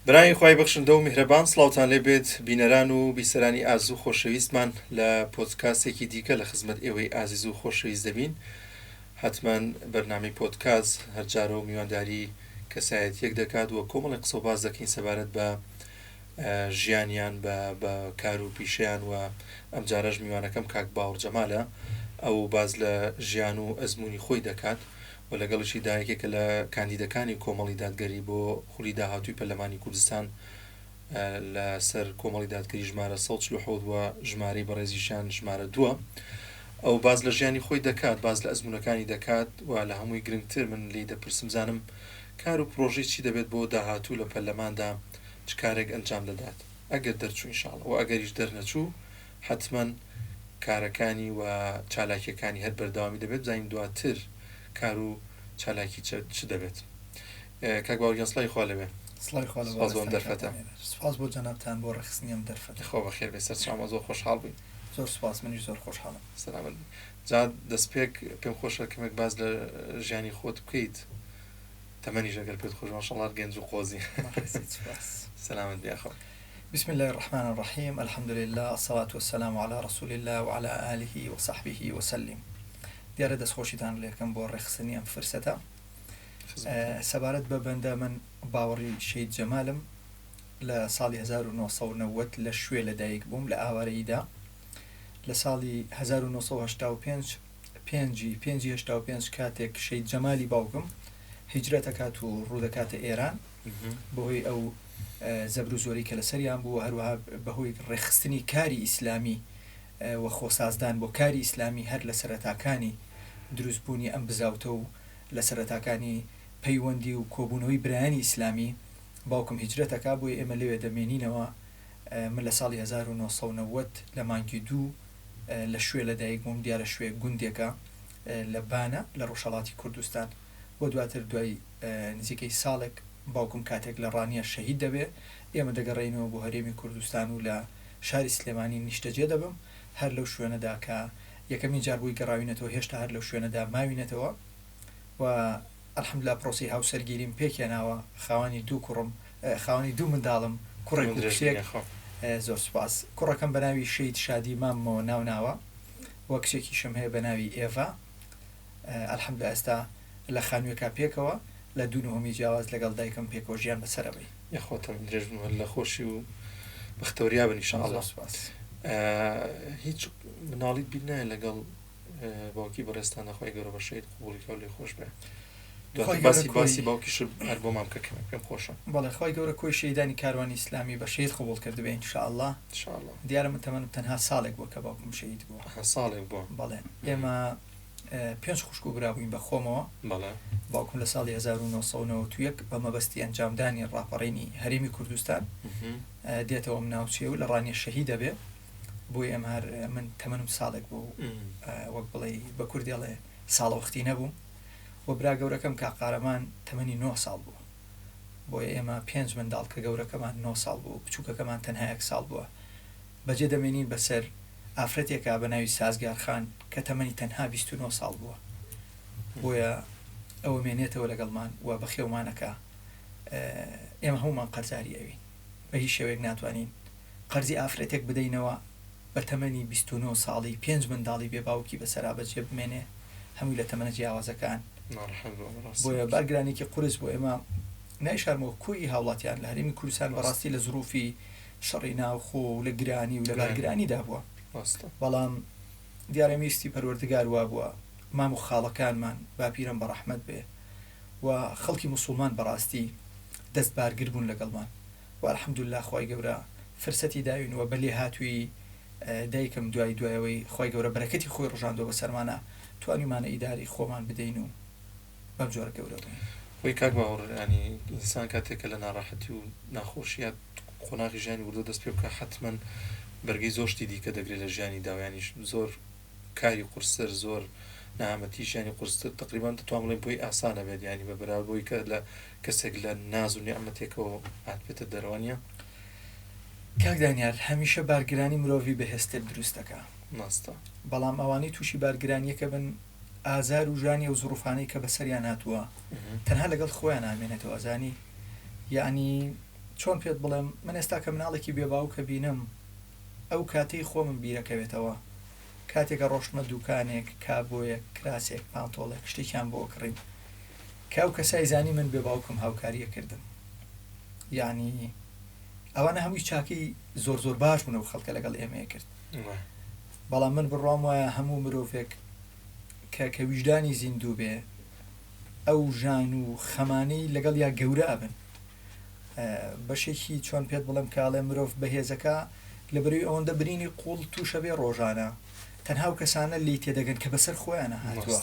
برای خوای بەخشندە و میهرەبان سڵاوتان لێبێت بینەران و بیسەرانی ئازیز و خۆشەویستمان لە پۆدکاستێکی دیکە لە خزمەت ئێوەی ئازیز و خۆشەویست دەبین. حتمما بەرنامەی پۆدکاست هەرجارە و میوانداری کەسایەتیەک دەکات و کۆمەڵی قسە و باز دەکەین سەبارەت بە ژیانیان بە کار و پیشیان و ئەم جارەش میوانەکەم کاک باوەڕ جەمالە ئەو باز لە ژیان و ئەزمموی خۆی دەکات و لەگەڵشی دایەکێکە لە کاندیدەکانی کۆمەڵی دادگەری بۆ خولی داهاتووی پەرلەمانی کوردستان لەسەر کۆمەڵی دادگەری ژمارە ١٤٧ و ژمارەی بەڕێزیشان ژمارە 2 ئەو باز لە ژیانی خۆی دەکات، باز لە ئەزممونەکانی دەکات و لە هەمووی گرنگتر من لی دەپرسم زانم کار و پرۆژەی چی دەبێت بۆ داهاتوو لە پەرلەماندا چ کارێک ئەنجام دەدات ئەگەر دەرچوو ئینشاڵڵا و ئەگەریش دەرنەچوو حتمما کارەکانی و چالاکیەکانی هەر بەردەوامی دەبێت بزانین دواتر کار و چالاکی چ دەبێت. کاک باوەڕ سڵای خوا لەبێ. سپاس بۆ ئەم دەرفەتە. سپاس بۆ جەنابتان بۆ ڕێخستنی ئەم دەرفەتە. خۆ بەخێر بێ سەرچاومە زۆر خۆشحاڵ بووین. زۆر سپاس، منیش زۆر خۆشحاڵم. سەلامت. جا دەستپێک پێم خۆشە کەمێک باز لە ژیانی خۆت بکەیت تەمەنیش ئەگەر پێت خۆش ماشەڵڵا گەنج و قۆزی. سلامت بێ خۆ. بسم الله الرحمن الرحيم، الحمد لله، الصلاة والسلام على رسول الله وعلى آله وصحبه وسلم. دیارە دەستخۆشیتان لێکەم بۆ ڕێخستنی ئەم فرسەتە. سەبارەت بە بەندە من باوەڕی شەید جەمالم لە ساڵی 1990 لە شوێ لەدایک بووم لە ئاوارەییدا. لە ساڵی 1985 کاتێک شەید جەمالی باوکم هیجرەت دەکات و ڕوودەکاتە ئێران بەهۆی ئەو زەبر و زۆری کە لەسەریان بوو، هەروەها بەهۆی ڕێخستنی کاری ئیسلامی و خۆسازدان بۆ کاری ئیسلامی هەر لە سەرەتاکانی دروستبوونی ئەم بزاوتە و لە سەرەتاکانی پەیوەندی و کۆبوونەوەی برایانی ئیسلامی باوکم هیجرەتەکە بۆی ئێمە لەوێ دەمێنینەوە. من لە ساڵی 1990 لە مانگی 2 لە شوێ لەدایک بووم. دیارە شوێ گوندێکە لە بانە لە ڕۆژهەڵاتی کوردستان. بۆ دواتر دوای نزیکەی ساڵێک باوکم کاتێک لە ڕانیە شەهید دەبێ، ئێمە دەگەڕێینەوە بۆ هەرێمی کوردستان و لە شاری سلێمانی نیشتەجێ دەبم هەر لەو شوێنەدا کە یەکەمین جار بووی گەڕاوینەتەوە، هێشتا هەر لەو شوێنەدا ماوینەتەوە و ئەلحەمدولیلا پرۆسی هاوسەرگیریم پێکێناوە. خاوەنی دوو کوڕم، خاوەنی دوو منداڵم، کوڕێک و کچێک. زۆر سوپاس. کوڕەکەم بە ناوی شەید شادی مامەوە ناوناوە وە کچێکیشم هەیە بە ناوی ئێڤا. ئەلحەمدولیلا ئێستا لە خانوویەکە پێکەوە لە دوونەوەمی جیاواز لەگەڵ دایکم پێکەوە ژیان بەسەرەوەی. یەخۆتەم درێژ لە خۆشی و بەختەوریا بن ئینشاءالله. سوپاس. هیچ مناڵیت بیر نایە لەگەڵ باوکی بەڕێستانە خۆی گەورە بە شەید قبوڵی کەو لێ خۆش بێ. باسی باوکیش هەر بۆ مام بکە پێم خۆشە. بەڵێ خۆی گەورە کۆی شەیدانی کاروانی ئیسلامی بە شەید قبوڵ کردبێ ئینشاءالله. دیارە من تەمەنم تەنها ساڵێک بووە کە باوکم شەید بووە. ساڵێک بووە. بەڵێ ئێمە 5 خوشک و برا بووین بە خۆمەوە. باوکم لە ساڵی 1991 بە مەبەستی ئەنجامدانی ڕاپەڕینی هەرێمی کوردستان دێتەوە ناوچێ و لە ڕانیە شەهید دەبێ. بۆی ئەم هەر من تەمەنم ساڵێک بوو، وەک بڵێ بە کوردیڵێ ساڵە وەختی نەبوو. و برا گەورەکەم کا قارەمان تەمەنی 9 ساڵ بوو. بۆیە ئێمە 5 منداڵ کە گەورەکەمان 9 ساڵ بوو، بچووکەکەمان تەنها 1 ساڵ بووە. بەجێ دەمێنین بەسەر ئافرەتێکە بە ناوی سازگار خان کە تەمەنی تەنها 29 ساڵ بووە. بۆیە ئەوە مێنێتەوە لەگەڵمان و بەخێومانەکە. ئێمە هەمومان قەرزاری ئەوین، بە هیچ شێوەیەک ناتوانین قەرزی ئافرەتێک بدەینەوە بە تەمەنی 29 ساڵی 5 منداڵی بێ باوکی بەسەرا بەجێ بمێنێ، هەمووی لە تەمەنە جیاوازەکان. بۆیە بارگرانێکی قورس بۆ ئێمە نایشارمەوە کوی هاوڵاتیان لە هەرێمی کوردستان بەڕاستی لە زروفی شەڕی ناوخۆ و لە گرانی و لە بارگرانیدا بووە. بەڵام دیارە میستی پەروەردگار وا بووە مام و خاڵەکانمان باپیرم بە ڕەحمەت بێ و خەڵکی موسڵمان بەڕاستی دەست بارگر بوون لەگەڵمان و ئەلحەمدولیلا خۆی گەورە فرسەتی داوینەوە بەلێ هاتووی دایکم دوایەوەی خۆی گەورە بەرەکەتی خۆی ڕژاندەوە بەسەرمانە توانیمانە ئیداری خۆمان بدەین و بەم جۆرە گەورە بووین. خۆی کاک باوەڕ ینی ئینسان کاتێکە لە ناڕەحەتی و ناخۆشیات قۆناغی ژیانی وردە دەست پێ بکە حتمما بەرگەی زۆر شتی دیکە دەگرێت لە ژیانی داوایانیش زۆر کاری قورسەر زۆر نامەتی ژیانی قورستر تقریبان دەتوان بڵێن بۆی ئاسانە بێت ینی بە بەراوربەوەی کە لە کەسێک لە ناز و نیعمەتێکەوە هاتبێتە دەروانیە. کاک دانیار هەمیشە بارگرانی مرۆڤی بەهێزتر دروست دەکا ماستە، بەڵام ئەوانەی تووشی بارگرانیەکە بن ئازار و ژانی و زروفانەی کە بەسەریان هاتووە تەنها لەگەڵ خۆیان نامێنێتەوە. ئەزانی یعنی چۆن پێت بڵێم من ئێستا کە مناڵێکی بێباو کە بینم ئەو کاتەی خۆمم بیرەکەوێتەوە کاتێکە ڕۆشتمە دوکانێک کابۆیەک کراسێک پانتۆڵێک شتێکیان بۆ کڕیم کە ئەو کەسای زانی من بێباوکم هاوکاریە کردم یعنی ئەوانە هەمووی چاکەی زۆر زۆر باش بوون و خەڵکە لەگەڵ ئێمەیە کرد بەڵام من بڕوام وایە هەموو مرۆڤێک کە ویژدانی زیندوو بێ ئەو ژان و خەمانەی لەگەڵ یا گەورە ئەبن بەشێکی چۆن پێت بڵێم کاڵێ مرۆڤ بەهێزەکە لەبەروی ئەوەندە برینی قوڵ تووشە بێ ڕۆژانە تەنها و کەسانە لی تێدەگەن کە بەسەر خۆیانە هاتووە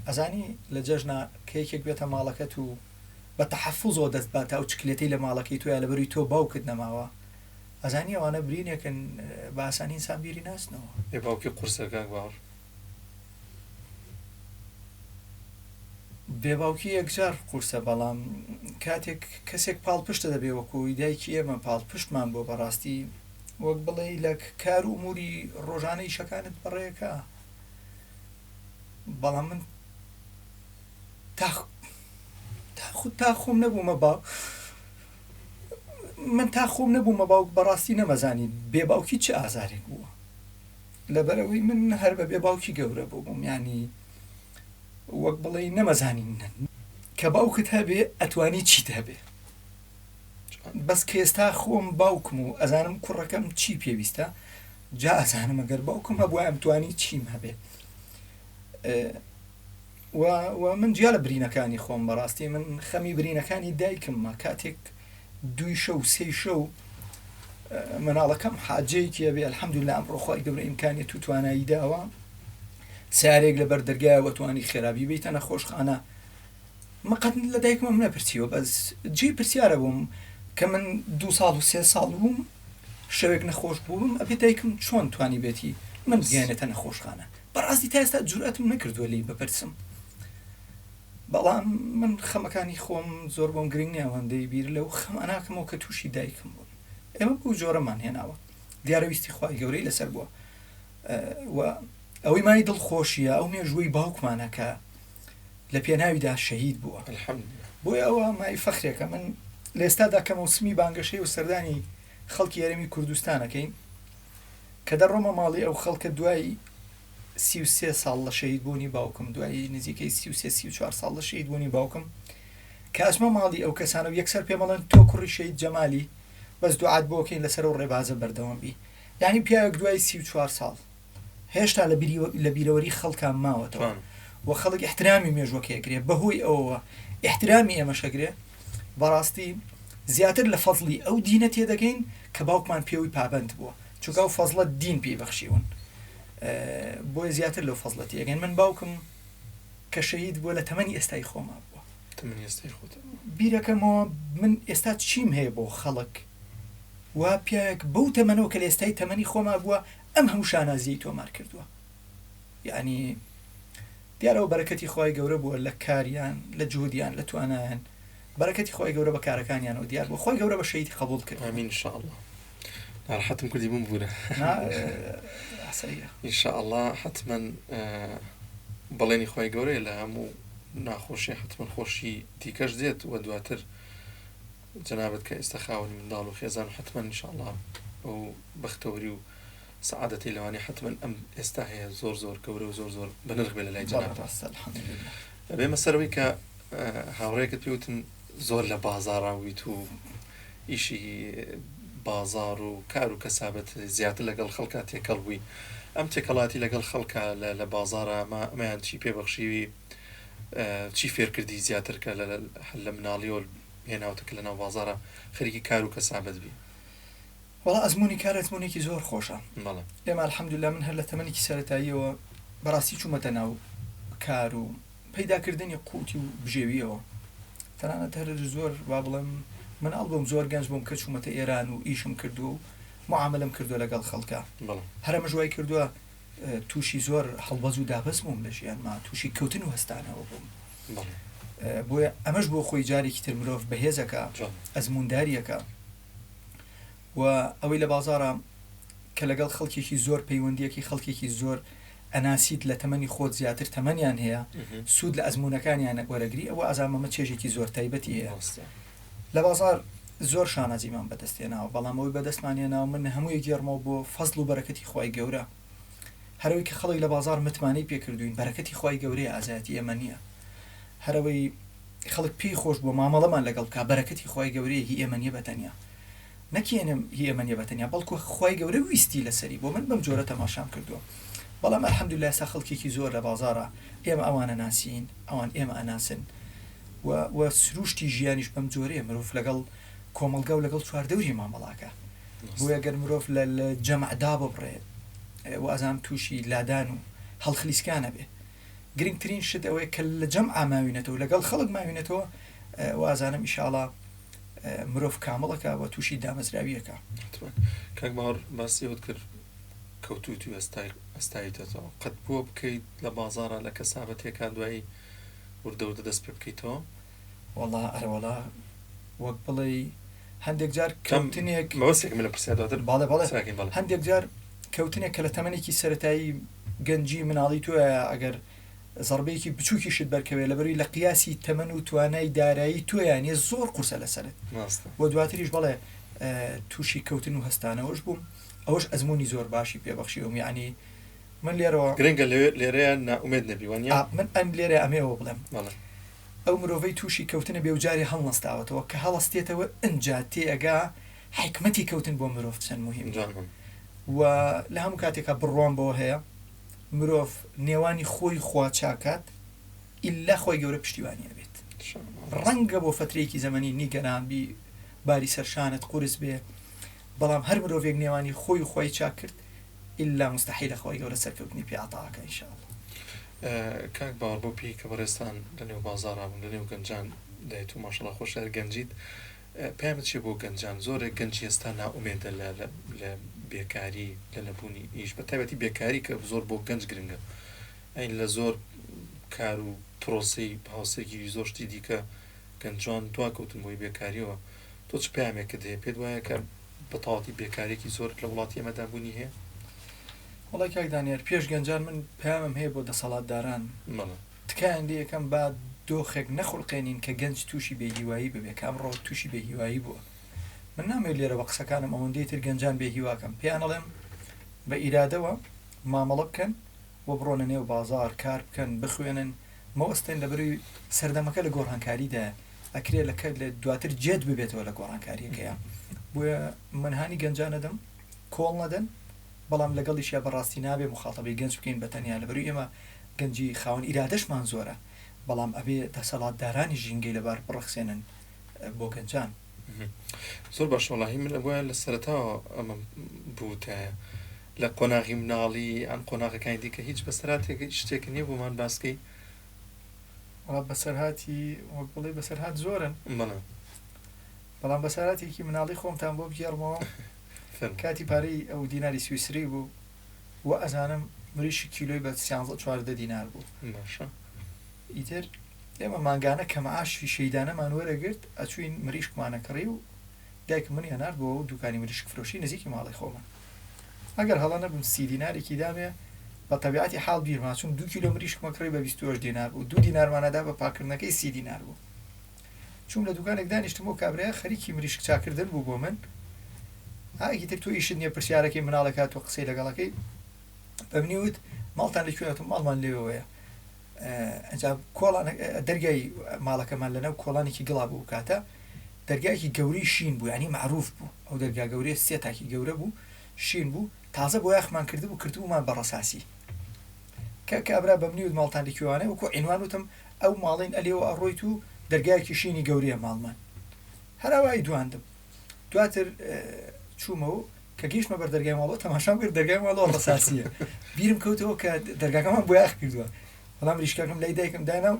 ئەزانی لە جەژنا کەیەکێک بێتە ماڵەکەت و بە تەحەفوزەوە دەست باتە ئەو چکلێتەی لە ماڵەکەی تۆیە لەبەروی تۆ باوکت نەماوە ئەزانی ئەوانە برینێکن بە ئاسانی ئینسان بیری ناسنەوە ێ باوکی قورسەکە باوەڕ بێباوکی یەکجار قورسە بەڵام کاتێک کەسێک پاڵپشتە دەبێ وەکوی دایکی ئێمە پاڵپشتمان بۆ بەڕاستی وەک بڵێ لە کار و موری ڕۆژانەی شەکانت بەڕێەکە بەڵام من تا خۆم نەبوومە باو من تا خۆم نەبوومە باوک بەڕاستی نەمەزانی بێباوکی چه ئازارێک بووە لەبەرەوەی من هەر بە بێباوکی گەورە بووم ینی وەک بڵێ نەمەزانین کە باوکت هەبێ ئەتوانی چیت هەبێ بەس کە ئێستا خۆم باوکم و ئەزانم کوڕەکەم چی پێویستە جا ئەزانم ئەگەر باوکم هەبووە ئەمتوانی چیم هەبێ و من جیا لە برینەکانی خۆم بەڕاستی من خەمی برینەکانی دایکممە کاتێک 2 شەو 3 شەو مناڵەکەم حاجەیەکی هەبێ ئەلحەمدولیلا ئەمڕۆ خۆی گەورە ئیمکانیەت و توانایی داوە سارێک لەبەر دەرگایەوە توانی خێرابی بیتە نەخۆشخانە مەقەت لە دایکمم نەپرسیوە بەس جێی پرسیارە بووم کە من 2 ساڵ و 3 ساڵ بووم شەوێک نەخۆش بووم ئەبێ دایکم چۆن توانی بێتی من بگەێنێتە نەخۆشخانە بەڕاستی تا ئێستا جورئەتم نەکردووە لی بپرسم بەڵام من خەمەکانی خۆم زۆر بۆم گرنگ نییە ئەوەندەی بیر لەو خەماناکەمەوە کە تووشی دایکم بوون ئێمە بوو جۆرەمان هێناوە دیارەویستی خوای گەورەی لەسەر بووە و ئەوەی مای دڵخۆشیە ئەو مێژووی باوکمانە کە لە پێناویدا شەهید بووە بۆیە ئەوە مای فەخرێکە من لە ئێستادا کە موسمی بانگەشەی و سەردانی خەڵکی یاریمی کوردستانەکەین کە دەڕۆمە ماڵی ئەو خەڵکە دوای 33 ساڵ لە شەهید بوونی باوکم دوای نزیکەی 33-34 ساڵ لە شەهید بوونی باوکم کە ئەچمە ماڵی ئەو کەسانە و یەکسەر پێمەڵێن تۆ کوڕی شەهید جەمالی بەس دوعات بۆکەین لەسەر و ڕێبازە بەردەوام بی یعنی پیاوێک دوای 34 ساڵ هێشتا لە بیرەوەری خەڵکان ماوەتەوە و خەڵک احترامی مێژوەکەیەگرێ بەهۆی ئەوە احترامی ئێمەشەگرێ بەڕاستی زیاتر لە فەزڵی ئەو دینە تێدەگەین کە باوکمان پێوی پابند بووە چونکە ئەو فەزڵە دین پێی بەخشیون بۆی زیاتر لەو فەزڵەتی ئەگەن من باوکم کە شەهید بووە لە تەمەنی ئێستای خۆما بووە بیرەکەمەوە من ئێستا چیم هەیە بۆ خەڵک وا پیاوێک بەو تەمەنەوە کە لە ئێستای تەمەنی خۆما بووە ئەم هەموو شانازیی تۆمار کردووە یعنی دیارەوە بەرەکەتی خوای گەورە بووە لە کاریان لە جهودیان لە توانایان بەرەکەتی خوای گەورە بە کارەکانیانەوە دیار بوو خوای گەورە بە شەهیدی قبوڵ کرد ئامین انشاءالله ناڕەحەتم کردی بووم بوورە ان شاء الله حتما بەڵێنی خوای گەورەیە لە هەموو ناخۆشی حتما خۆشی دیکەش دێت و دواتر جەنابەت کە ئێستا خاوەنی منداڵ و خێزان و حتما ان شاء الله ئەو بەختەوەری و سعادەتی لەوانی حتما ئەم ئێستا هەیە زۆر زۆر گەورە و زۆر زۆر بەنرخ بێ لە لای جەنابەت بێمە سەرەوەی کە هاوڕێیەکت پێوتن زۆر لە بازاڕاویت و ئیشی بازار و کار و کەسابەت زیاتر لەگەڵ خەڵکا تێکەڵ بووی ئەم تێکەڵاتی لەگەڵ خەڵکا لە بازارە ئەمەیان چی پێبەخشیوی چی فێرکردی زیاتر کە لە مناڵیەوە هێناوتەکە لە ناو بازارە خەریکی کار و کەسابەت بی وەڵا ئەزمموی کار ئەزمموونێکی زۆر خۆشە ئێمە الحەمدوللا من هەر لە تەمەنێکی سەرەتاییەوە بەڕاستی چوومەتە ناو کار و پەیداکردنی قوتی و بژێویەوە تەنانەت هەر زۆر وا بڵێم من ئەڵبووم زۆر گەنج بووم کە چوومەتە ئێران و ئیشم کردو و معاملەم کردووە لەگەڵ خەڵکە هەرە مەژوای کردووە تووشی زۆر هەڵبەز و دابەز بووم لە ژیانما تووشی کەوتن و هەستانەوە بووم بۆیە ئەمەش بۆ خۆی جارێکی تر مرۆڤ بەهێزەکە ئەزمونداریەکە و ئەوەی لە بازارە کە لەگەڵ خەڵکێکی زۆر پەیوەندیەکی خەڵکێکی زۆر ئەناسیت لە تەمەنی خۆت زیاتر تەمەنیان هەیە سوود لە ئەزمونونەکانیان وەرەگری ئەوە ئازامەمە چێژێکی زۆر تایبەتی هەیە لە بازار زۆر شانەزیمان بەدەستێناوە بەڵام ئەوی بەدەستمانێناوە من هەمووی گێڕمەوە بۆ فەزل و بەرەکەتی خوای گەورە هەروەی کە خەڵک لە بازار متمانەی پێکردوین بەرەکەتی خوای گەورەیە ئازایەتی ئێمە نییە هەروەی خەڵک پێی خۆش بۆ مامەڵەمان لەگەڵ بکە بەرەکەتی خوای گەورەیە هی ئێمە نییە بەتەنیا نەکێنم هی ئێمە نییە بەتەنیا بەڵکو خوای گەورە ویستی لەسەری بۆ من بەم جۆرە تەماشام کردووە بەڵام ئەلحەمدولیلا ئێستا خەڵکێکی زۆر لە بازارە ئێمە ئەوانە ناسین ئەوان ئێمە ئەناسن و سروشتی ژیانیش بەم جۆرەیە مرۆڤ لەگەڵ کۆمەلگا و لەگەڵ چواردەوری مامەڵاکە بۆ ئەگەر مرۆڤ لە جەمعدا ببڕێ وازام تووشی لادان و هەڵخلیسکانە بێ گرنگترین شت ئەوەیە کە لە جەمع ماوینێتەوە لەگەڵ خەڵک ماوینێتەوە وازانم ئیشاڵا مرۆڤ کامڵەکە و تووشی دامەزراویەکە کاک باوەڕ باسی ئەوت کرد کەوتووی ئەستاییتەوە قەت بووە بکەیت لە بازارە لە کەسابەتێکا دوایی وردەوردە دەست پێ بکەیتەوە وەڵا ئەرەوەڵا وەک بڵێ هەندێک جار کەوتنێک مەوەسێک من لە پرسیادواتر باڵێ هەندێک جار کەوتنێک کە لە تەمەنێکی سەرەتایی گەنجی مناڵی تۆیە ئەگەر زەربەیەکی بچووکی شت بەرکەوێ لەبەروی لە قیاسی تەمەن و توانای دارایی تۆیانە زۆر قورسە لەسەرت بۆ دواتریش بەڵێ تووشی کەوتن و هەستانەوەش بووم ئەوەش ئەزمموی زۆر باشی پێبەخشیوم یعنی من لێرەوە گرنگە لێرەیە ناومێد نەبیوانە من ئەم لێرە ئەمێەوە بڵێم ئەو مرۆڤەی تووشی کەوتنە بێوجاری هەڵنەستاوەتەوە کە هەڵەستێتەوە ئەنجا تێئەگا حکمەتی کەوتن بۆ مرۆڤ چەند مهم و لە هەموو کاتێکە بڕوان بۆ هەیە مرۆڤ نێوانی خۆی خوا چاکات ئللا خۆی گەورە پشتیوانیە بێت ڕەنگە بۆ فترەیەکی زەمەنی نیگەرانبی باری سەرشانت قورس بێ بەڵام هەر مرۆڤێک نێوانی خۆی خۆی چاک کرد ئللا مستحیلە خۆی گەورە سەرکەوتنی پێعتاکە ئینشاءالله کاک باوەڕ بۆ پێی کە بەڕێستان لەنێو بازاڕا بوون لەنێو گەنجان دایت و ماشەڵڵا خۆشیار گەنجیت پێمت چێ بۆ گەنجان زۆرێک گەنجی ئێستا ناومێدە لە بێکاری لە نەبوونی ئیش بە تایبەتی بێکاری کە زۆر بۆ گەنج گرنگە ئەین لە زۆر کار و پرۆسی هاوسێکی زۆر شتی دیکە گەنجان دواکەوتن بۆی بێکاریەوە تۆ چ پامێکت هەیە پێت وایە کە بەتەواتی بێکارێکی زۆر لە وڵاتی ئێمەدا بوونی هەیە وڵای کاک دانیار پێش گەنجان من پامم هەیە بۆ دەسەڵاتداران تکایان لێ یەکەم با دۆخێک نەخڵقێنین کە گەنج تووشی بێهیوایی ببێ کامڕۆ تووشی بێهیوایی بووە من نامێت لێرە بە قسەکانم ئەوەندەی تر گەنجان بێهیواکەم پێیان ئەڵێم بە ئیرادەوە مامەڵە بکەن و بڕۆنە نێو بازار کار بکەن بخوێنن مەوەستێن لەبەروی سەردەمەکە لە گۆڕانکاریدا ئەکرێ لە دواتر جێت ببێتەوە لە گۆڕانکاریەکەیە بۆیە منهانی گەنجان نەدەم کۆڵ نەدەن بەڵام لەگەڵیشیا بەڕاستی نابێ مخاڵەبەی گەنج بکەین بەتەنیا لەبەروی ئێمە گەنجی خاوەن ئیرادەشمان زۆرە بەڵام ئەبێ دەسەڵاتدارانی ژینگەی لەبار بڕەخسێنن بۆ گەنجان زۆر باش وەڵاهی من ئەوە لە سەرەتاوە ئەمە بووتایە لە قۆناغی مناڵی ئەم قۆناغەکانی دیکە هیچ بەسەراتێک شتێک نییە بۆمان باسکەی بەسەرهاتی وەک بڵێ بەسەرهات زۆرن بەڵام بەسەراتێکی مناڵی خۆمتان بۆ بگێڕمەوە کاتی پارەی ئەو دیناری سویسری بوو و ئەزانم مریشی کیلۆی بە 14 دینار بوو ئیتر ئێمە مانگانە کە مەعاشی شەیدانەمان وەرەگرت ئەچوین مریشکمانەکڕی و دایک من هێنار بۆ دوکانی مریشک فرۆشی نزیکی ماڵی خۆمە ئەگەر هەڵا نەبم 30 دینارێکی دامێ بە تەبیعەتی حاڵ بیرما چون 2 کیلۆ مریشکمە کڕی بە 28 دینار بوو 2 دینارمانەدا بە پاکردنەکەی 30 دینار بوو چون لە دوکانێک دانیشتم بۆ کابرایە خەریکی مریشک چاکردن بوو بۆ من ئاگی تر تۆ ئیشت نییە پرسیارەکەی مناڵەکە تۆ قسەی لەگەڵەکەی بە منیوت ماڵتان لەکوێنێتم ماڵمان لێوەیە ئەجا کۆڵان دەرگای ماڵەکەمان لەنەو کۆڵانێکی گڵا بوو کاتە دەرگایکی گەورەی شین بوو ینی معروف بوو ئەو دەرگا گەورەی سێ تاکی گەورە بوو شین بوو تازە بۆ یاخمان کردبوو کردبوومان بەڕەساسی کە کابرا بە منیوت ماڵتان لەکوێوانێ وەکو عینوان وتم ئەو ماڵین ئەلێەوە ئەڕۆیت و دەرگایکی شینی گەورەیە ماڵمان هەراوای دواندم دواتر چوومەوە کە گەیشتمە بەر دەرگای ماڵەوە تەماشام کرد دەرگای ماڵەوە ڕەساسیە بیرم کەوتەوە کە دەرگاکەمان بۆ یاخ کردووە بەڵام ریشکەکەم لای دایکم دانا و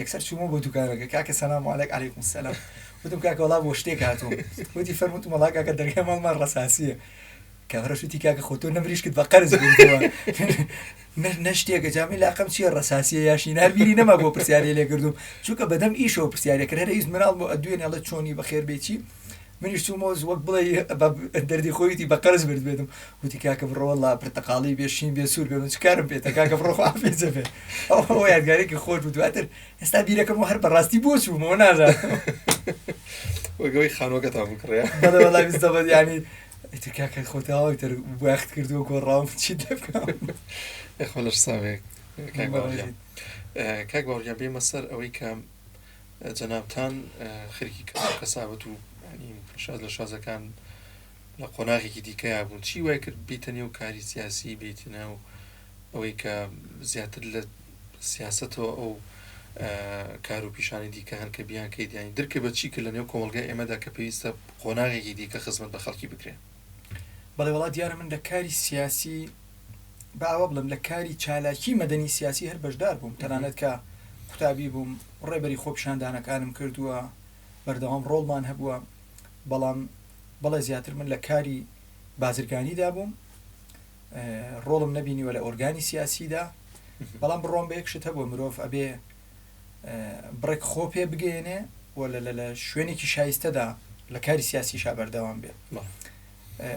یەکسەر چوومە بۆ دوکانەکە کاکە سەلام عەلەیک عەلەیکوم سەلام وتم کاکە وەڵا بۆ شتێک هاتووم وتی فەرمووتم وەڵا کاکە دەرگای ماڵمان ڕەساسیە کابرا وتی کاکە خۆ تۆ نەمریشکت بە قەرز بردووە نە شتێکە جامی لاقەم چییە ڕەساسیە یاشینار بیری نەما بۆ پرسیارێ لێ کردوم چونکە بەدەم ئیشەوە پرسیارێ کرد هەرە هیچ مناڵ بۆ ئەدوێنێ ئەڵە چۆنی بەخێر بێچی منیش چوومەوە وەک بڵێ دەردی خۆیتی بە قەرز برد بێتم وتی کاکە بڕۆ وەڵا پرتەقاڵی بێ شین بێ سوور بێ چ کارم پێێتە کاکە بڕۆ خۆحافیزە بێ ئەوە یادگارێکی خۆش بوو دواتر ئێستا بیرەکەم هەر بەڕاستی بۆ چوومەوە نازانم وەگەوەی خانووەکەتان بکڕێ بەڵێ بستەبەت ینی کاکە خۆتەوە تر وەخت کردووە گۆڕاوم چی دەبکەم خۆ لەش ساوێک کاک باوەڕیان بێمە سەر ئەوەی کە جەنابتان خەریکی کەسابەت و شاز لە شازەکان لە قۆناغێکی دیکەیە بوون چی وای کرد بیتە نێو کاری سیاسی بیتنە و ئەوەی کە زیاتر لە سیاستەوە ئەو کار و پیشانی دیکە هەن کە بیان کەیدیانی درکە بە چی کرد لە نێو کۆمەلگای ئێمەدا کە پێویستە قۆناغێکی دیکە خزمەت بە خەڵکی بکرێن بەڵێ وڵات دیارە من لە کاری سیاسی باوە بڵم لە کاری چالاکی مەدەنی سیاسی هەر بەشدار بووم تەنانەت کە قوتابی بووم ڕێبەری خۆپیشاندانەکانم کردووە بەردەوام ڕۆڵمان هەبووە بەڵام بەڵێ زیاتر من لە کاری بازرگانیدا بووم ڕۆڵم نەبینیوە لە ئۆرگانی سیاسیدا بەڵام بڕۆم بە یەکشت هەبووە مرۆڤ ئەبێ بڕێک خۆ پێ بگەێنێ و لە شوێنێکی شایستەدا لە کاری سیاسیشا بەردەوام بێت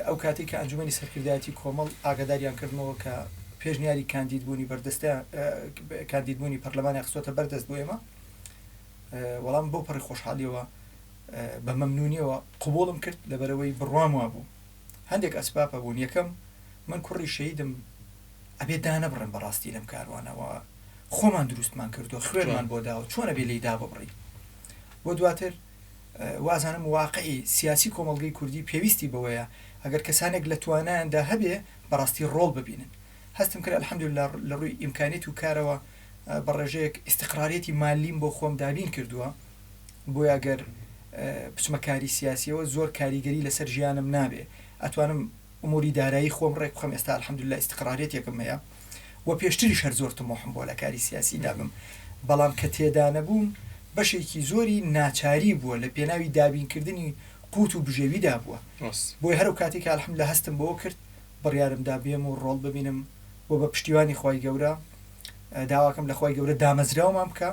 ئەو کاتی کە ئەنجومەنی سەرکردایەتی کۆمەڵ ئاگاداریان کردنەوە کە پێشنیاری کاندیدبوونی بەردەستە کاندیدبوونی پەرلەمانی خستۆتە بەردەست بۆ ئێمە وەڵام بۆ پەڕی خۆشحالیەوە بە مەمنونیەوە قبوڵم کرد لەبەرەوەی بڕواموا بوو هەندێک ئەسبابە بوون یەکەم من کوڕی شەهیدم ئەبێ دانە بڕێن بەڕاستی لەم کاروانەوە خۆمان دروستمان کردو خوێنمان بۆ داوە چۆنە بێ لێی دا ببڕی بۆ دواتر وازانم واقعی سیاسی کۆمەڵگەی کوردی پێویستی بەوەیە ئەگەر کەسانێک لە توانایاندا هەبێ بەڕاستی ڕۆڵ ببینن هەستم کرد الحەمدولله لە ڕووی ئیمکانیت و کارەوە بە ڕێژەیەک ئیستیقراریەتی مالیم بۆ خۆم دابین کردووە بۆیە ئەگەر بچمە کاری سیاسیەوە زۆر کاریگەری لەسەر ژیانم نابێ ئەتوانم ئوموری دارایی خۆم ڕێک بخەم ئێستا الحەمدولله ئیستیقراریەتێکم هەیە و پێشتریش هەر زۆر تمۆحم بۆ لە کاری سیاسی دابم بەڵام کە تێدا نەبووم بەشێکی زۆری ناچاری بووە لە پێناوی دابینکردنی قوت و بژێویدا بووە بۆی هەرو کاتێک الحەمدولله هەستم بۆ کرد بڕیارمدا بێم و ڕۆڵ ببینم و بە پشتیوانی خی گەورە داواکەم لە خی گەورە دامەزراومان بکە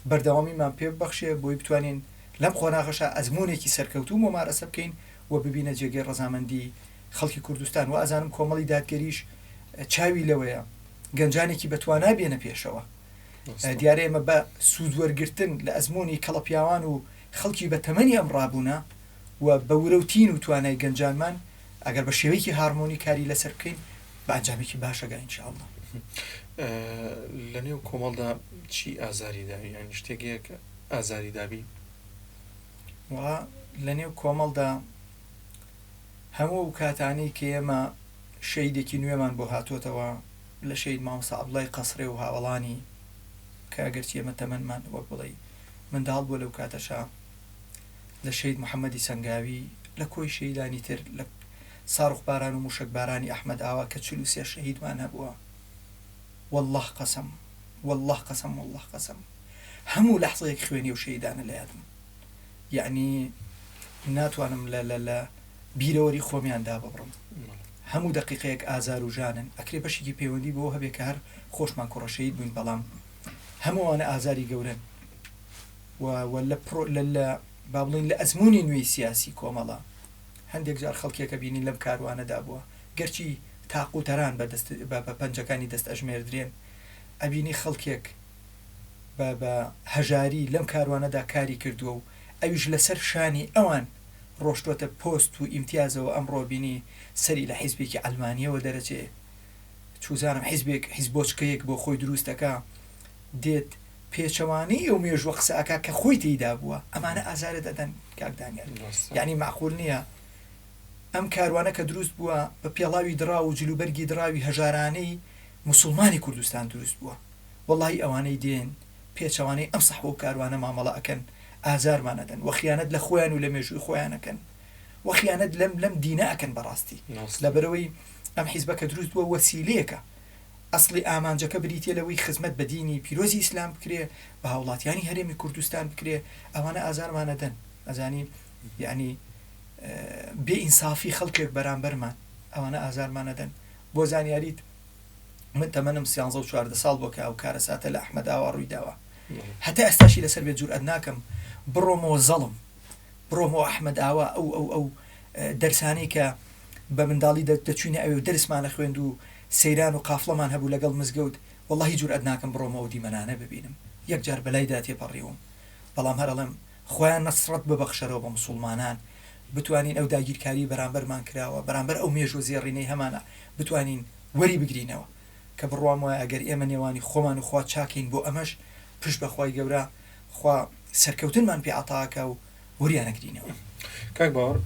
بەردەوامیمان پێ ببەخشێ بۆی بتوانین لەم خۆناغەشە ئەزمونێکی سەرکەوتو مەمارەسە بکەین و ببینە جێگەی ڕەزامەندی خەڵکی کوردستان و ئازانم کۆمەڵی دادگەریش چاوی لەوەیە گەنجانێکی بەتوانای بێنە پێشەوە دیارە ئێمە بە سوودوەرگرتن لە ئەزمموی کەڵەپیاوان و خەڵکی بە تەمەنی ئەم ڕابوونا و بە ورەوتین و توانای گەنجانمان ئەگەر بە شێوەیەکی هارمۆنی کاری لەسەر بکەین بە ئەنجامێکی باشەگە ئینشاءالله. لە نێو کۆمەڵدا چی ئازاری داوی یان شتێکێک ئازاری دابی؟ لە نێو کۆمەڵدا هەموو کاتانەی کە ئێمە شەیدێکی نوێمان بۆ هاتوۆتەوە لە شەید مامۆستا عەبدوڵای قەسرێ و هاوڵانی کە ئەگەرچی ئێمە تەمەنمان وەک بڵێ منداڵ بووە لەو کاتەشا لە شەید محەممەدی سەنگاوی لە کۆی شەیدانی تر لە ساڕوخ باران و موشک بارانی ئەحمەد ئاوا کە 43 شەهیدمان هەبووە والله قەسەم والله قەسەم والله قەسەم هەموو لەحظەیەک خوێنی و شەیدانە لە یادم یعنی ناتوانم لە بیرەوەری خۆمیاندا ببڕم هەموو دقیقەیەک ئازار و ژانن ئەکرێ بەشێکی پەیوەندی بۆ هەبێت کە هەر خۆشمان کوڕەشەید بووین بەڵام هەمووانە ئازاری گەورن و لە با بڵین لە ئەزمموی نوێی سیاسی کۆمەڵە هەندێک جار خەڵکێکە بینین لەم کاروانەدا بووە گەرچی تاقوتەران بە پەنجەکانی دەست ئەژمێردرێن ئەبینی خەڵکێک بە هەژاری لەم کاروانەدا کاری کردووە و ئەویش لەسەر شانی ئەوان ڕۆشتوەتە پۆست و ئیمتیازەوە ئەمڕۆ بینی سەری لە حیزبێکی ئەلمانیەوە دەرەچێ چوزانم حیزبێک حیزبۆچکەیەک بۆ خۆی دروستەکە دێت پێچەوانی و مێژوە قسەکە کە خۆی تێیدا بووە ئەمانە ئازارە دەدەن کاکدانیان یعنی معقول نییە ئەم کاروانە کە دروست بووە بە پێڵاوی درا و جلوبەرگی دراوی هەژارانەی موسڵمانی کوردستان دروست بووە وەڵی ئەوانەی دێن پێچەوانەی ئەم سەحبە و کاروانە مامەڵە ئەکەن ئازارمانەدەن وەخیانەت لە خۆیان و لە مێژووی خۆیانەکەن وەخیانەت لەم دینە ئەکەن بەڕاستی لەبەرەوەی ئەم حیزبە کە دروست بووە وەسیلەیەکە ئەسڵی ئامانجەکە بریتە لەوەی خزمەت بە دینی پیرۆزی ئیسلام بکرێ بە هاوڵاتیانی هەرێمی کوردستان بکرێ ئەوانە ئازارمانەدەن ئەزانی یعنی بێ ئینسافی خەڵکێک بەرامبەرمان ئەوانە ئازارمانەدەن بۆ زانیاریت من تەمەنم 13 ساڵ بۆ کە ئەو کارە ساتە لە ئەحمەد ئاوا ڕووی داوە هەتا ئێستاشی لەسەر بێ جورئەت ناکەم بڕۆمەوە زەڵم بڕۆمەوە ئەحمەد ئاوا ئەو دەرسانەی کە بە منداڵی دەچوینە ئەوێ دەرسمانە خوێند و سەیران و قافڵەمان هەبوو لەگەڵ مزگەوت وەڵڵاهی جورئەت ناکەم بڕۆمەوە دیمەنانە ببینم یەک جار بەلایدا تێپەڕیوم بەڵام هەرەڵێم خۆیان نەسرەت ببەخشەرەوە بە موسڵمانان بتوانین ئەو داگیرکاری بەرامبەرمان کراوە بەرامبەر ئەو مێژوە زێڕینەی هەمانە بتوانین وەری بگرینەوە کە بڕوام وایە ئەگەر ئێمە نێوانی خۆمان و خوا چاکەین بۆ ئەمەش پشت بەخوای گەورە خوا سەرکەوتنمان پێ عەتاکە و وەریانەگرینەوە. کاک باوەڕ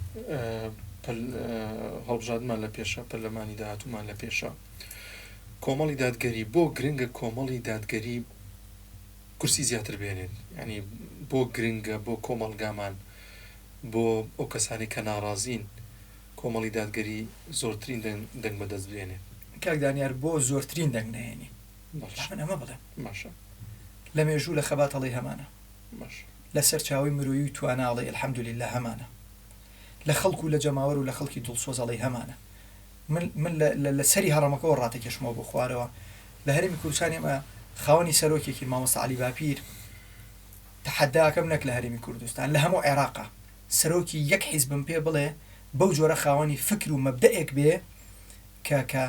هەڵبژاردنمان لە پێشە پەرلەمانی داهاتوومان لە پێشە کۆمەڵی دادگەری بۆ گرنگە کۆمەڵی دادگەری کورسی زیاتر بێنێن ینی بۆ گرنگە بۆ کۆمەڵگامان بۆ ئەو کەسانی کە ناڕازین کۆمەڵی دادگەری زۆرترین دەنگ بەدەست بێنێ. کاک دانیار بۆ زۆرترین دەنگ نهێنی من ئەمە بڵێم باشە لە مێژوو لە خەباتەڵی هەمانە باش لە سەرچاوی مرۆیی و تواناڵی الحەمدولله هەمانە لە خەڵکو و لە جەماوەر و لە خەڵکی دڵسۆزەڵی هەمانە من لە سەری هەڕەمەکەەوە ڕاتێکێشمەوە بۆ خوارەوە لە هەرێمی کوردستان ئێمە خاوەنی سەرۆکێکی مامۆستا عەلی باپیر تەحەداکەم نەک لە هەرێمی کوردستان لە هەموو عێراقا سەرۆکی یەک حیزبم پێ بڵێ بەو جۆرە خاوەنی فکر و مەبدەئێک بێ کە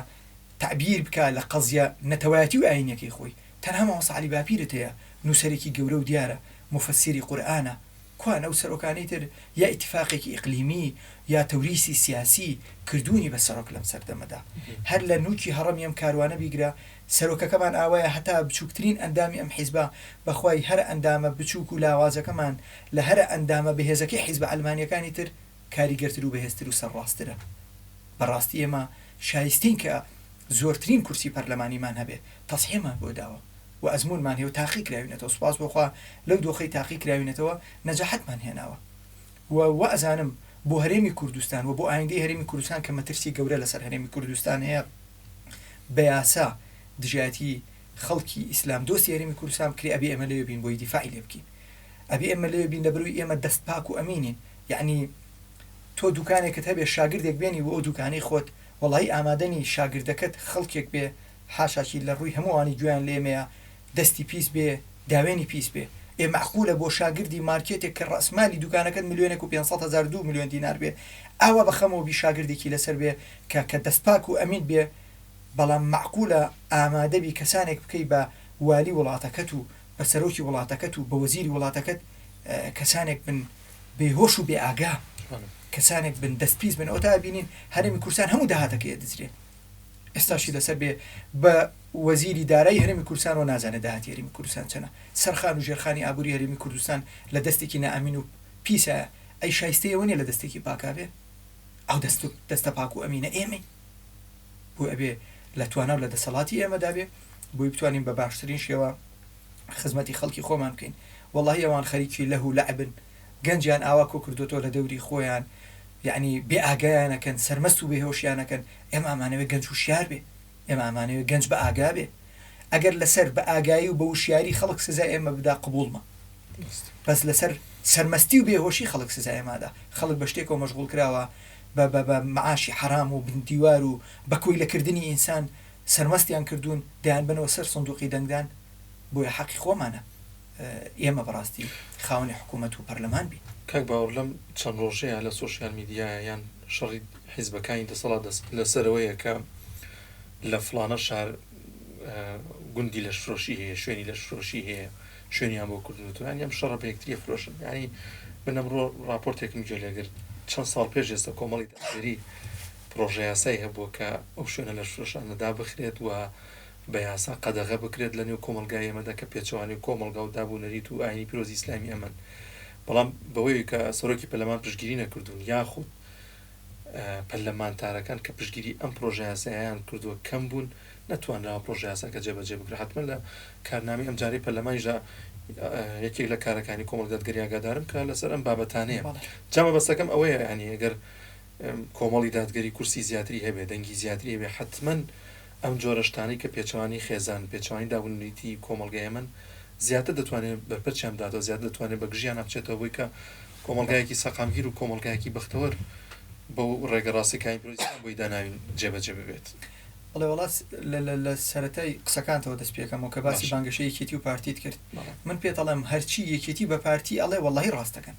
تعبیر بکە لە قەزیە نەتەوایەتی و ئاینەکەی خۆی تەنها مامۆستا عەلی باپیرت هەیە نووسەرێکی گەورە و دیارە مفەسیری قورئانە کوان ئەو سەرۆکانەی تر یا ئیتیفاقێکی ئیقلیمی یا تەوریسی سیاسی کردوونی بە سەرۆک لەم سەردەمەدا هەر لە نوکی هەڕەمی ئەم کاروانە بیگرە سەرۆکەکەمان ئاوایە هەتا بچووکترین ئەندامی ئەم حیزبە بەخوای هەر ئەندامە بچووک و لاوازەکەمان لە هەر ئەندامە بەهێزەکەی حیزبە ئەلمانیەکانی تر کاریگەرتر و بەهێزتر و سەرڕاسترە بەڕاستی ئێمە شایستین کە زۆرترین کورسی پەرلەمانیمان هەبێ تەسحیەمان بۆ داوە و ئەزمونمان هەیە و تاقی کراوینەتەوە سوپاس بۆخوا لەو دۆخەی تاقی کراوینەتەوە نەجاحەتمان هێناوە و ئەزانم بۆ هەرێمی کوردستان و بۆ ئایندەی هەرێمی کوردستان کە مەترسی گەورە لەسەر هەرێمی کوردستان هەیە بە یاسا دژایەتی خەڵکی ئیسلام دۆستی هەرێمی کوردستان بکرێ ئەبێ ئێمە لێوێ بین بۆی دیفاعی لێ بکەین ئەبێ ئێمە لێوێ بین لەبەروی ئێمە دەست پاک و ئەمینین یعنی تۆ دوکانێکت هەبێ شاگردێک بێنی بۆ ئەو دوکانەی خۆت وەڵی ئامادەنی شاگردەکەت خەڵکێک بێ حاشاکی لە ڕووی هەمووانی گویان لێمەیە دەستی پیس بێ داوێنی پیس بێ ئێ معقولە بۆ شاگردی مارکێتێک کە ڕەسمالی دوکانەکەت ملیۆنێک و 500,000 2 ملیۆن دینار بێ ئاوا بەخەمەوە بی شاگردێکی لەسەر بێ کە دەستپاک و ئەمین بێ بەڵام معقولە ئامادەبی کەسانێک بکەی بە والی وڵاتەکەت و بە سەرۆکی وڵاتەکەت و بە وەزیری وڵاتەکەت کەسانێک بن بێهۆش و بێ ئاگا کەسانێک بن دەستپیس بن ئەو تا بینین هەرێمی کوردستان هەموو داهاتەکەی دەزرێ ئێستاشی لەسەر بێ بە وەزیری دارایی هەرێمی کوردستان و نازانە داهاتی هەرێمی کوردستان چەنە سەرخان و ژێرخانی ئابووری هەرێمی کوردستان لە دەستێکی نائەمین و پیسە ئەی شایستەیەوە نیە لە دەستێکی پاکابێ ئەو دەستە پاک و ئەمینە ئێمەی بۆ ئەبێ لە توانە و لە دەسەڵاتی ئێمەدا بێ بۆی بتوانین بە باشترین شێوە خزمەتی خەڵکی خۆمان بکەین وەڵڵاهی ئەوان خەریکی لەه و لەعبن گەنجیان ئاوا کۆ کردوتەوە لە دەوری خۆیان یعنی بێ ئاگایانەکەن سەرمەست و بێهۆشیانەکەن ئێمە ئامانەوێت گەنج وشیار بێ ئێمە ئامانەوێت گەنج بە ئاگا بێ ئەگەر لەسەر بە ئاگایی و بە وشیاری خەڵک سزای ئێمە بدا قبولمە بەس لەسەر سەرمەستی و بێهۆشی خەڵک سزای ئێمەدا خەڵک بە شتێکەوە مەشغوڵ کراوە بە معاشی حرام و بندیوار و بە کۆی لەکردنی ئینسان سەرمەستیان کردوون دەیان بنەوە سەر سندوقی دەنگدان بۆیە حەقی خۆمانە ئێمە بەڕاستی خاوەنی حکوومەت و پەرلەمان بین. کاک باوەڕ لەم چەند ڕۆژەیە لە سۆشیال میدیایە یان شەڕی حیزبەکانی دەسەڵات لەسەرەوەیە کە لە فڵانە شار گوندی لە شرۆشی هەیە شوێنی لە شرۆشی هەیە شوێنیان بۆ کردوتوان یان شەڕە بە یەکتریە فرۆشن ینی بنەمڕۆ راپۆرتێکم گوێ لەگەر چەند ساڵ پێش ئێستا کۆمەڵی دادگەری پرۆژە یاسایی هەبووە کە ئەو شوێنە لە شرۆشانەدا بخرێت و بە یاسا قەدەغە بکرێت لە نێو کۆمەلگای ئێمەدا کە پێچەوانی کۆمەلگا و دابوونەریت و ئاینی پیرۆزی ئیسلامی ئەمن بەڵام بەوەی کە سەرۆکی پەرلەمان پشتگیری نەکردوون یاخود پەرلەمانتارەکان کە پشتگیری ئەم پرۆژە یاساییان کردووە کەم بوون نەتوانراوە پرۆژە یاساکە جێبەجێ بکرێت حتمەن لە کارنامەی ئەم جارەی پەرلەمانیشدا یەکێک لە کارەکانی کۆمەڵ دادگەری ئاگادارم کە لەسەر ئەم بابەتانەیە جامە بەستەکەم ئەوەیە ینی ئەگەر کۆمەڵی دادگەری کورسی زیاتری هەبێ دەنگی زیاتری هەبێ حتمەن ئەم جۆرەشتانی کە پێچەوانی خێزان پێچەوانی دابوونیتی کۆمەلگای من زیاتر دەتوانێت بەرپەرچیان بداتەوە زیاتر دەتوانێت بە گژیان بچێتەوە بۆی کە کۆمەلگایەکی سەقامگیر و کۆمەلگایەکی بەختەوەر بەو ڕێگە ڕاستیەکانی پیرۆزیستان بۆی داناوین جێبەجێ ببێت. بەڵێ وڵات لە سەرەتای قسەکانتەوە دەست پێکەمەوە کە باسی بانگەشەی یەکێتی و پارتیت کرد من پێت ئەڵێم هەرچی یەکێتی بە پارتی ئەڵێ وەڵڵاهی ڕاستەکەن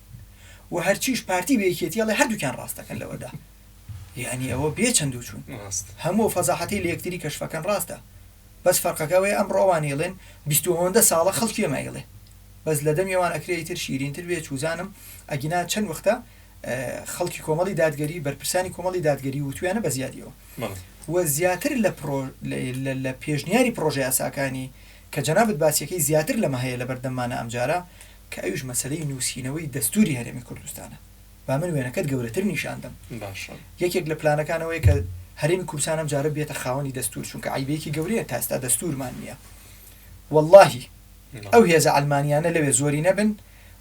و هەرچیش پارتی بە یەکێتی ئەڵێ هەردووکیان ڕاستەکەن لەوەدا یعنی ئەوە بێ چەند و چوون هەموو فەزاحەتی لە یەکتری کەشفەکەن ڕاستە بەس فەرقەکەوەی ئەمڕۆوانی ئەڵێن 20 ساڵە خەڵکی ئێمە ئەڵێ بەس لە دەمیێوان ئەکرێتر شیرینتر بێ چوزانم ئەگینا چەند وەختە خەڵکی کۆمەڵی دادگەری بەرپرسانی کۆمەڵی دادگەری وتویانە بە زیادیەوە و زیاتر لە پێشنیاری پرۆژە یاساکانی کە جەنابەت باسیەکەی زیاتر لەمە هەیە لە بەردەمانە ئەمجارە کە ئەویش مەسەلەی نووسینەوەی دەستوری هەرێمی کوردستانە با من وێنەکەت گەورەتر نیشاندم یەکێک لە پلانەکانەوەی کە هەرێمی کوردستان ئەمجارە بێتە خاوەنی دەستور چونکە عیبەیەکی گەورەیە تا ئێستا دەستورمان نییە واللهی ئەو هێزە ئەلمانیانە لەوێ زۆری نەبن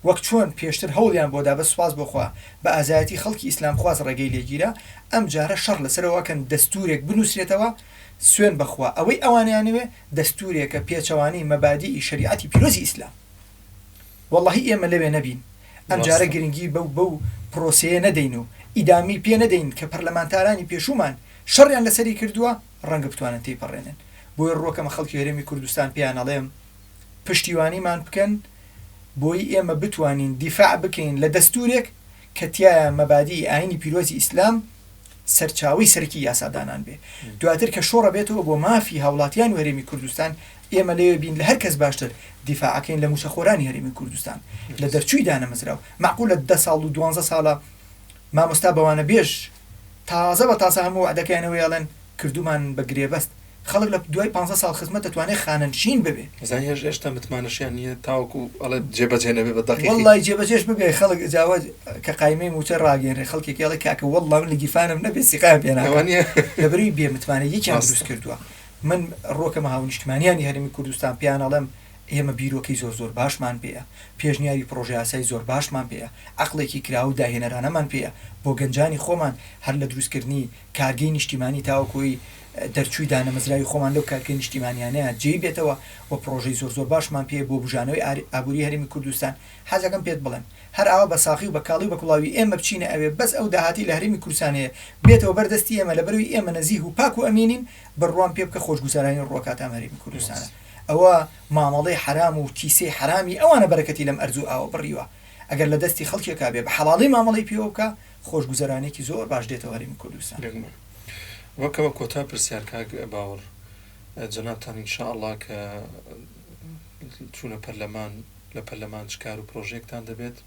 وەک چۆن پێشتر هەوڵیان بۆدا بە سوپاس بۆخوا بە ئازایەتی خەڵکی ئیسلام خواز ڕێگەی لێگیرە ئەم جارە شەڕ لەسەرەوەکەن دەستورێک بنووسرێتەوە سوێن بەخوا ئەوەی ئەوانیانوێ دەستورێکە پێچەوانی مەبادی شریعەتی پیرۆزی ئیسلام واللهی ئێمە لەوێ نەبین ئەم جارە گرنگی بەو پرۆسەیە نەدەین و ئیدامی پێ نەدەین کە پەرلەمانتارانی پێشومان شەڕیان لەسەری کردووە ڕەنگە بتوانن تێپەڕێنن بۆی ڕۆکەمە خەڵکی هەرێمی کوردستان پێیان ئەڵێم پشتیوانیمان بکەن بۆی ئێمە بتوانین دیفاع بکەین لە دەستورێک کە تایە مەبادی ئاینی پیرۆزی ئیسلام سەرچاوی سەرکی یاسادانان بێ دواتر کە شۆڕە بێتەوە بۆ مافی هاوڵاتیان و هەرێمی کوردستان ئێمە لێوێ بین لە هەر کەس باشتر دیفاعەکەین لە موشەخۆرانی هەرێمی کوردستان لە دەرچووی دانەمەزراو معقولە 10 ساڵ و 12 ساڵە مامۆستا بەوانە بێژ تازە بە تازە هەموو وعدەکەیانەوەی ئەڵێن کردومان بە گرێبەست خەڵک لە دوای 15 ساڵ خزمەت دەتوانێت خانەنشین ببێ زانانی هێشتا متمانەشیان نییە تاوەکو ئەڵێ جێبەجێ نەبێ بە دەقیق والله جێبەجێش ببێ خەڵک جاوە کە قایمەی موچە ڕاگەێنێ خەڵکێکی ئەڵێ کاکە والله من لە گیرفانم نەبێ سیقام پێ ناکەم لەبەری بێمتمانە یەکیان دروست کردووە من ڕۆکەمە هاونیشتمانیانی هەرێمی کوردستان پیان ئەڵێم ئێمە بیرۆکەی زۆر باشمان پێیە پێشنیاری پرۆژە یاسایی زۆر باشمان پێیە عەقڵێکی کراو و داهێنەرانەمان پێیە بۆ گەنجانی خۆمان هەر لە دروستکردنی کارگەی نیشتیمانی تاوەکۆی دەرچووی دانەمەزراوی خۆمان لەو کارکەی نیشتیمانیانەیە جێی بێتەوە و پرۆژەی زۆر باشمان پێ بۆ بژانەوەی ئابووری هەرێمی کوردستان حەزەکەم پێت بڵێم هەر ئەوە بە ساخی و بە کاڵی و بە کوڵاوی ئێمە بچینە ئەوێ بەس ئەو داهاتی لە هەرێمی کوردستانەیە بێتەوە بەردەستی ئێمە لەبەروی ئێمە نەزیه و پاک و ئەمینین بڕوان پێ بکە خۆشگوزارانی ڕۆکاتام هەرێمی کوردستانە ئەوە مامەڵەی حرام و کیسەی حرامی ئەوانە بەرەکەتی لەم ئەرزوو ئاوە بڕیوە ئەگەر لە دەستی خەڵکێکا بێ بە حەڵاڵی مامەڵەی پێوە بکە خۆشگوزارانێکی زۆر باش دێتەوە هەرێمی کوردستان وەکەوە کۆتا پرسیار کاک باوەڕ جەنابتان ئینشاءالله کە چوونە پەرلەمان لە پەرلەمان چکار و پرۆژێکتان دەبێت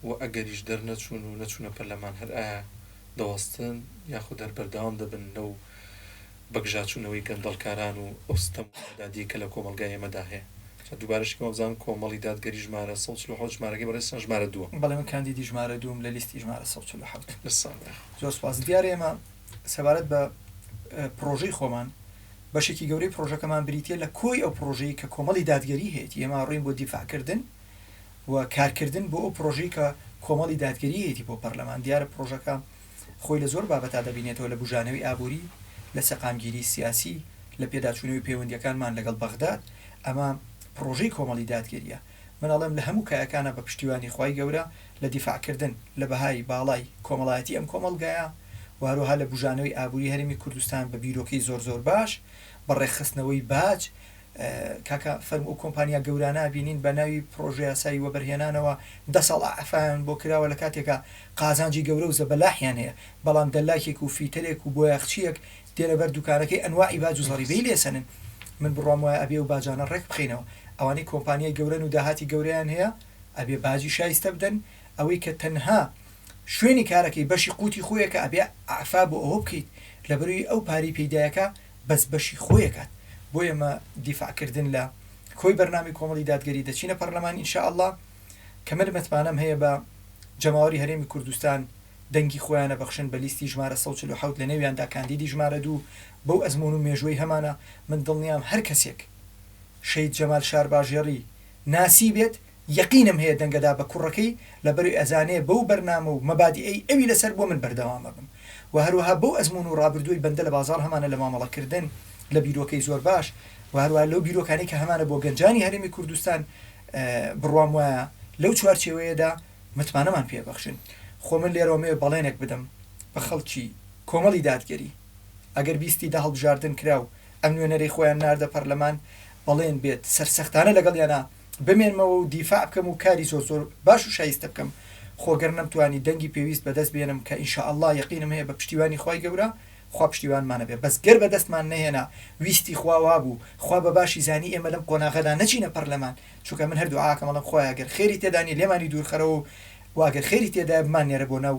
و ئەگەریش دەرنەچوون و نەچوونە پەرلەمان هەر ئایا دەوەستن یاخود دەربەردەوام دەبن لەو بەگژاچوونەوەی گەندەڵکاران و ئەوستەمدادی کە لە کۆمەلگای ئێمەدا هەیە دووبارەشکەوە بزانم کۆمەڵی دادگەری ژمارە 147 ژمارەکەی بەڕێستان ژمارە 2 بەڵێ من کاندیدی ژمارە 2 لە لیستی ژمارە 147 زۆر سوپاس دیارە ئێمە سەبارەت بە پرۆژەی خۆمان بەشێکی گەورەی پرۆژەکەمان بریتە لە کۆی ئەو پرۆژەی کە کۆمەڵی دادگەری هەیەی ئێمە ڕووین بۆ دیفاعکردن و کارکردن بۆ ئەو پرۆژەی کە کۆمەڵی دادگەری هەیەی بۆ پەرلەمان دیارە پرۆژەکە خۆی لە زۆر بابەتا دەبینێتەوە لە بژانەوەی ئابووری لە سەقامگیری سیاسی لە پێداچوونەوەی پەیوەندیەکانمان لەگەڵ بەغداد ئەمە پرۆژەی کۆمەڵی دادگەریە من ئەڵێم لە هەموو کایەکانە بە پشتیوانی خوای گەورە لە دیفاعکردن لە بەهای باڵای کۆمەڵایەتی ئەم کۆمەڵگایە وهروها لە بژانەوەی ئابووری هەرێمی کوردستان بە بیرۆکەی زۆر باش بەڕێخستنەوەی باج کاکە فەرم و کۆمپانیا گەورانە بینین بە ناوی پرۆژە یاسایی وەبەرهێنانەوە 10 ساڵ ئەفان بۆ کراوە لە کاتێکە قازانجی گەورە و زەبەلاحیان هەیە بەڵام دەلاکێک و فیتەرێک و بۆ یاخچیەک دێنە بەر دوکانەکەی ئەنواعی باج و زەریبەی لێسەنن من بڕوام وایە ئەبێ و باجانە ڕێک بخینەوە ئەوانەی کۆمپانیای گەورەن و داهاتی گەورەیان هەیە ئەبێ باجی شایستە بدەن ئەوەی کە تەنها شوێنی کارەکەی بەشی قوتی خۆیەکە ئەبێ ئەعفا بۆ ئەوە بکەیت لەبەروی ئەو پاری پەیدایەکە بەس بەشی خۆیەکات بۆ ئێمە دیفاعکردن لە کۆی بەرنامی کۆمەڵی دادگەری دەچینە پەرلەمان ئینشاءالله کە من متمانەم هەیە بە جەماوەری هەرێمی کوردستان دەنگی خۆیانە بەخشن بە لیستی ژمارە 147 لە نێویاندا کاندیدی ژمارە 2 بەو ئەزمون و مێژوەی هەمانە من دڵنیام هەر کەسێک شەید جەمال شارباژێڕی ناسی بێت یەقینم هەیە دەنگەدا بە کوڕەکەی لەبەروی ئەزانێ بەو بەرنامە و مەبادی ئەوی لەسەر بۆ من بەردەوامە بم و هەروەها بەو ئەزمون و ڕابردووی بەندە لە بازاڕ هەمانە لە مامەڵەکردن لە بیرۆکەی زۆر باش و هەروە لەو بیرۆکانی کە هەمانە بۆ گەنجانی هەرێمی کوردستان بڕوام وایە لەو چوارچێوەیەدا متمانەمان پێبەخشن خۆ من لێرەوەمێ بەڵێنێک بدەم بە خەڵکی کۆمەڵی دادگەری ئەگەر بیستی دا هەڵبژاردن کراو ئەم نوێنەرەی خۆیان ناردە پەرلەمان بەڵێن بێت سەرسەختانە لەگەڵ یانە بمێنمەوە و دیفاع بکەم و کاری زۆر باش و شایستە بکەم خۆگەر نەمتوانی دەنگی پێویست بەدەست بێنم کە ئینشاءالله یەقینم هەیە بە پشتیوانی خوای گەورە خوا پشتیوانمانە بێ بەس گەر بەدەستمان نەهێنا ویستی خوا بوو خوا بە باشی زانی ئێمە لەم قۆناغەدا نەچینە پەرلەمان چونکە من هەردوو ئاکەم بەڵام خۆیان گەر خێری تێدانی لێمانی دوورخەرەوە واگەر خێری تێدا بمانێرە بۆ ناو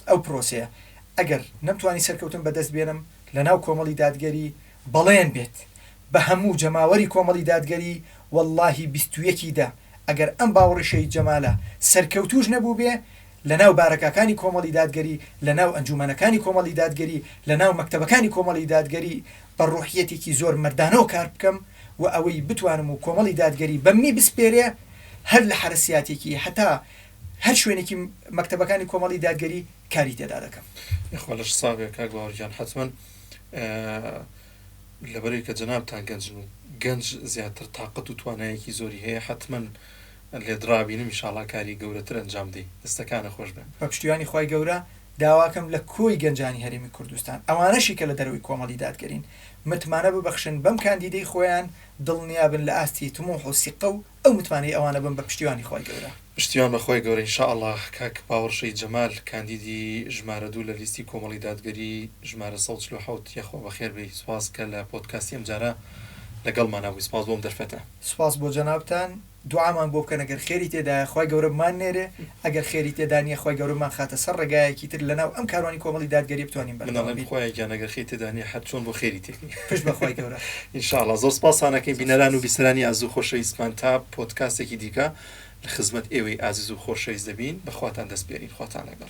ئەو پرۆسەیە ئەگەر نەمتوانی سەرکەوتن بەدەست بێنم لە ناو کۆمەڵی دادگەری بەڵێن بێت بە هەموو جەماوەری کۆمەڵی دادگەری واللهی 21دا ئەگەر ئەم باوەڕیشەی جەمالە سەرکەوتوش نەبوو بێ لە ناو بارەکەکانی کۆمەڵی دادگەری لە ناو ئەنجومەنەکانی کۆمەڵی دادگەری لە ناو مەکتەبەکانی کۆمەڵی دادگەری بە ڕوحیەتێکی زۆر مردانەوە کار بکەم و ئەوەی بتوانم و کۆمەڵی دادگەری بەمنی بسپێرێ هەر لە حرەسیاتێکی هەتا هەر شوێنێکی مەکتەبەکانی کۆمەڵی دادگەری کاری تێدا دەکەم. خۆلەش ساغێک کاک باوەڕجان حتمەن لەبەرەوەی کە جەنابتان گەنجن و گەنج زیاتر تااقەت و توانایەکی زۆری هەیە حتمەن لێدرابینم ئینشاڵڵا کاری گەورەتر ئەنجام دەی دەستەکانە خۆش بن بە پشتیوانی خوای گەورە داواکەم لە کۆی گەنجانی هەرێمی کوردستان ئەوانەشی کە لە دەروی کۆمەڵی دادگەرین متمانە ببەخشن بەم کاندیدەی خۆیان دڵنیابن لە ئاستی تموح و سیقە و ئەو متمانەی ئەوانە بن بە پشتیوانی خوای گەورە پشتیوان بەخۆی گەورە ئینشاءڵڵا کاک باوەڕشەی جەمال کاندیدی ژمارە 2 لە لیستی کۆمەڵی دادگەری ژمارە 147 یەخۆ بەخێر بێ سوپاس کە لە پۆدکاستی ئەم جارە لەگەڵمان نبووی سوپاس بۆم دەرفەتە سوپاس بۆ جەنابتان دوعامان بۆ بکەن ئەگەر خێری تێدا خوای گەورە بمان نێرێ ئەگەر خێری تێدا نیە خوای گەورەمان خاتە سەر ڕێگایەکی تر لەناو ئەم کاروانی کۆمەڵی دادگەری بتوانین بەڵام خۆی گیان ئەگەر خێری تێدا نیە حەت چۆن بۆ خێری تێکی پشت بە خوای گەورە ئینشاءڵڵا زۆر سوپاسانەکەین بینەران و بیسەرانی ئازیز و خۆشەویستمان تا پۆدکاستێکی دیکە لە خزمەت ئێوەی ئازیز و خۆشەویست دەبین بەخواتان دەست بێرین خواتان لەگەڵ